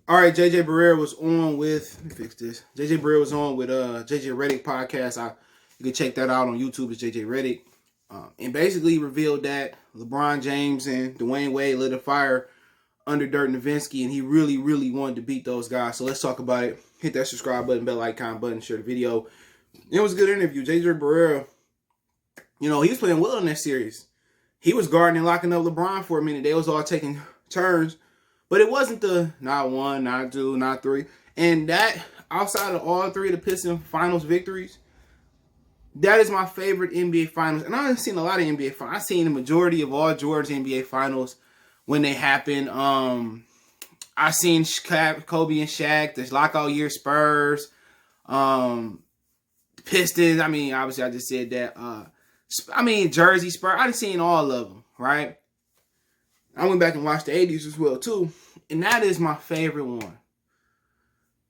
All right, JJ Barrera was on with. Let me fix this. JJ Barrera was on with JJ Redick podcast. You can check that out on YouTube. It's JJ Redick, and basically revealed that LeBron James and Dwayne Wade lit a fire under Dirk Nowitzki, and he really, really wanted to beat those guys. So let's talk about it. Hit that subscribe button, bell icon button, share the video. It was a good interview. JJ Barrera, he was playing well in that series. He was guarding and locking up LeBron for a minute. They was all taking turns. But it wasn't the not one, not two, not three. And that, outside of all three of the Pistons finals victories, that is my favorite NBA finals. And I've seen a lot of NBA finals. I've seen the majority of all Jordan's NBA finals when they happen. I've seen Kobe and Shaq, the lockout year Spurs, Pistons. I mean, obviously I just said that. Jersey Spurs. I've seen all of them, right? I went back and watched the 80s as well, too. And that is my favorite one.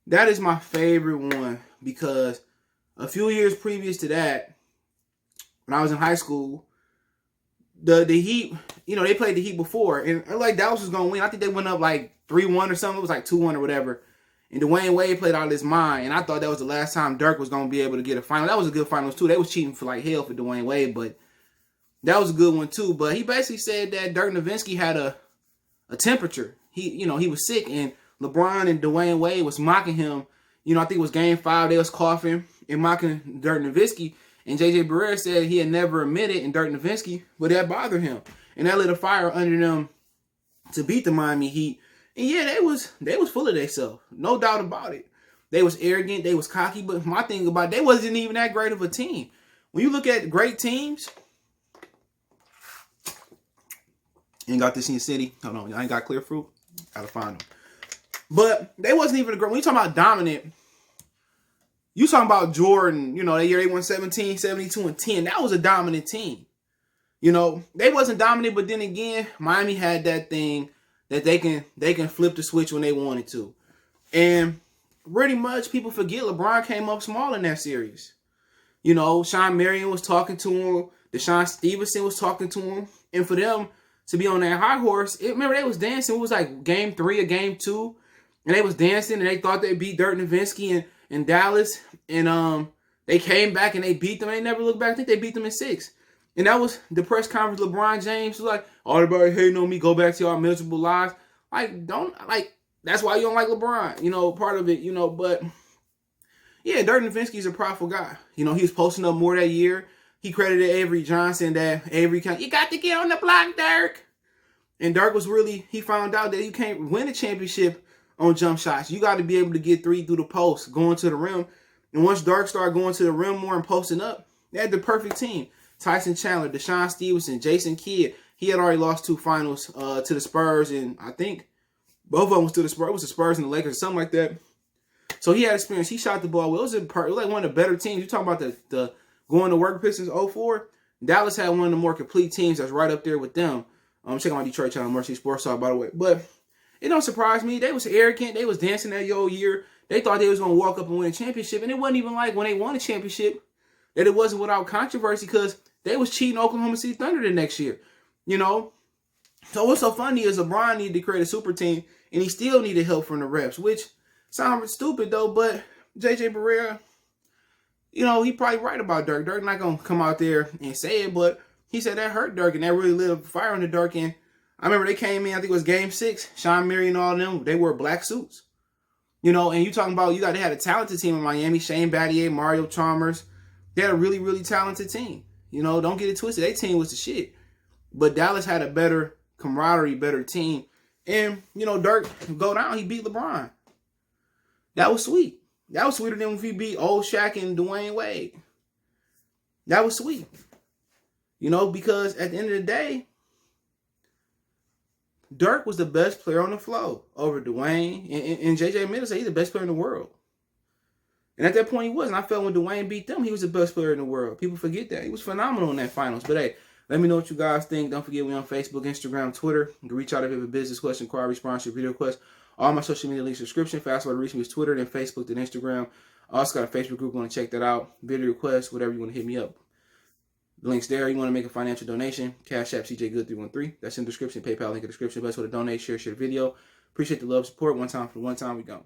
That is my favorite one because a few years previous to that, when I was in high school, the Heat, they played the Heat before. And like Dallas was going to win. I think they went up like 3-1 or something. It was like 2-1 or whatever. And Dwayne Wade played out of his mind. And I thought that was the last time Dirk was going to be able to get a final. That was a good finals, too. They was cheating for like hell for Dwayne Wade, but that was a good one, too. But he basically said that Dirk Nowitzki had a temperature. He was sick, and LeBron and Dwayne Wade was mocking him. I think it was Game 5. They was coughing and mocking Dirk Nowitzki. And JJ Barrera said he had never admitted in Dirk Nowitzki, but that bothered him. And that lit a fire under them to beat the Miami Heat. And yeah, they was full of themselves. No doubt about it. They was arrogant. They was cocky. But my thing about it, they wasn't even that great of a team. When you look at great teams, ain't got this in your city. Hold on, I ain't got clear fruit. Gotta find them. But they wasn't even a great. When you talking about dominant, you talking about Jordan. That year they won 17, 72, and 10. That was a dominant team. They wasn't dominant, but then again, Miami had that thing that they can flip the switch when they wanted to. And pretty much people forget LeBron came up small in that series. Sean Marion was talking to him. Deshaun Stevenson was talking to him. And for them to be on that high horse, remember they was dancing. It was like Game 3 or Game 2. And they was dancing and they thought they beat Dirk Nowitzki in Dallas. And they came back and they beat them. They never looked back. I think they beat them in 6. And that was the press conference. LeBron James was like, "Oh, everybody hating on me. Go back to y'all miserable lives." That's why you don't like LeBron. Part of it, But yeah, Dirk Nowitzki's a prideful guy. He was posting up more that year. He credited Avery Johnson that Avery you got to get on the block, Dirk. And Dirk he found out that you can't win a championship on jump shots. You got to be able to get 3 through the post, going to the rim. And once Dirk started going to the rim more and posting up, they had the perfect team. Tyson Chandler, Deshaun Stevenson, Jason Kidd. He had already lost 2 finals to the Spurs, and I think both of them was to the Spurs. It was the Spurs and the Lakers or something like that. So he had experience. He shot the ball well. It was like one of the better teams. You talking about the going to work Pistons 04. Dallas had one of the more complete teams that's right up there with them. Check out my Detroit channel, Mercy Sports Talk, by the way. But it don't surprise me. They was arrogant. They was dancing that whole year. They thought they was going to walk up and win a championship. And it wasn't even like when they won a championship that it wasn't without controversy because they was cheating Oklahoma City Thunder the next year. So what's so funny is LeBron needed to create a super team and he still needed help from the refs, which sounds stupid though, but JJ Barrera, he probably right about Dirk. Dirk not going to come out there and say it, but he said that hurt Dirk and that really lit a fire on the Dirk. And I remember they came in, I think it was Game 6, Sean Marion and all of them, they wore black suits. And you talking about, they had a talented team in Miami, Shane Battier, Mario Chalmers. They had a really, really talented team. Don't get it twisted. Their team was the shit. But Dallas had a better camaraderie, better team. And, Dirk go down, he beat LeBron. That was sweet. That was sweeter than if he beat old Shaq and Dwayne Wade. That was sweet. Because at the end of the day, Dirk was the best player on the floor over Dwayne. And JJ Miller said he's the best player in the world. And at that point, he was. And I felt when Dwayne beat them, he was the best player in the world. People forget that. He was phenomenal in that finals. But hey, let me know what you guys think. Don't forget, we on Facebook, Instagram, Twitter. You can reach out if you have a business question, inquiry, sponsorship, video request. All my social media links, description. Fast way to reach me is Twitter, then Facebook, then Instagram. I also got a Facebook group. Want to check that out. Video request, whatever you want to hit me up. The link's there. You want to make a financial donation. Cash App CJ Good 313. That's in the description. PayPal link in the description. Best way to donate, share the video. Appreciate the love, support. One time for the one time, we go.